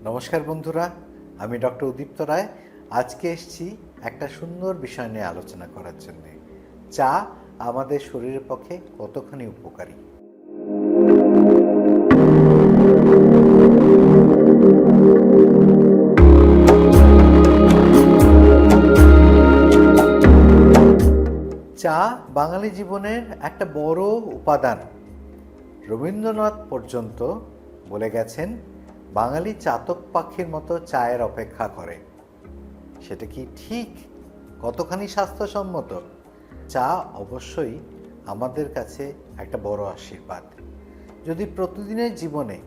নমস্কার বন্ধুরা, আমি ডক্টর উদীপ্ত রায়। আজকে এসেছি একটা সুন্দর বিষয় নিয়ে আলোচনা করার জন্য। চা আমাদের শরীরের পক্ষে কতখানি উপকারী। চা বাঙালি জীবনের একটা বড় উপাদান। রবীন্দ্রনাথ পর্যন্ত বলে গেছেন, বাঙালি চাতক পাখির মতো চায়ের অপেক্ষা করে। সেটা কি ঠিক? কতখানি স্বাস্থ্যসম্মত? চা অবশ্যই আমাদের কাছে একটা বড় আশীর্বাদ। যদি প্রতিদিনের জীবনে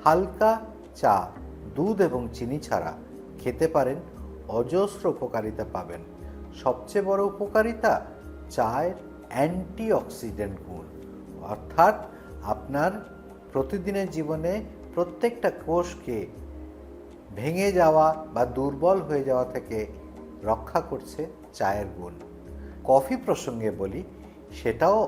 হালকা চা দুধ এবং চিনি ছাড়া খেতে পারেন, অজস্র উপকারিতা পাবেন। সবচেয়ে বড় উপকারিতা চায়ের অ্যান্টিঅক্সিডেন্ট গুণ, অর্থাৎ আপনার প্রতিদিনের জীবনে প্রত্যেকটা কোষকে ভেঙে যাওয়া বা দুর্বল হয়ে যাওয়া থেকে রক্ষা করছে চায়ের গুণ। কফি প্রসঙ্গে বলি, সেটাও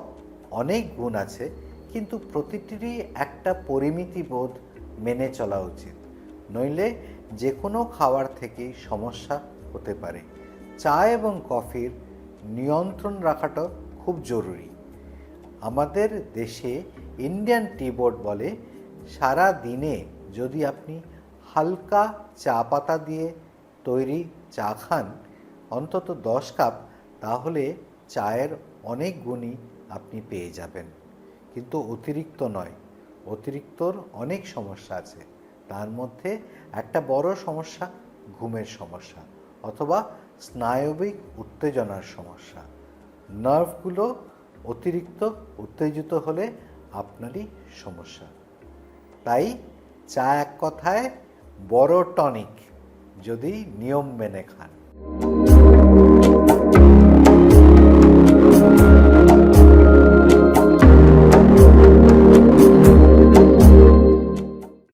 অনেক গুণ আছে, কিন্তু প্রতিটিরই একটা পরিমিতি বোধ মেনে চলা উচিত, নইলে যে কোনো খাবার থেকেই সমস্যা হতে পারে। চা এবং কফির নিয়ন্ত্রণ রাখাটা খুব জরুরি। আমাদের দেশে ইন্ডিয়ান টি বোর্ড বলে, সারা দিনে যদি আপনি হালকা চা পাতা দিয়ে তৈরি চা খান, অন্তত 10 কাপ, তাহলে চায়ের অনেক গুণই আপনি পেয়ে যাবেন। কিন্তু অতিরিক্ত নয়, অতিরিক্তর অনেক সমস্যা আছে। তার মধ্যে একটা বড় সমস্যা ঘুমের সমস্যা অথবা স্নায়বিক উত্তেজনার সমস্যা। নার্ভগুলো অতিরিক্ত উত্তেজিত হলে আপনারই সমস্যা। তাই চা এক কথায় বড় টনিক, যদি নিয়ম মেনে খান।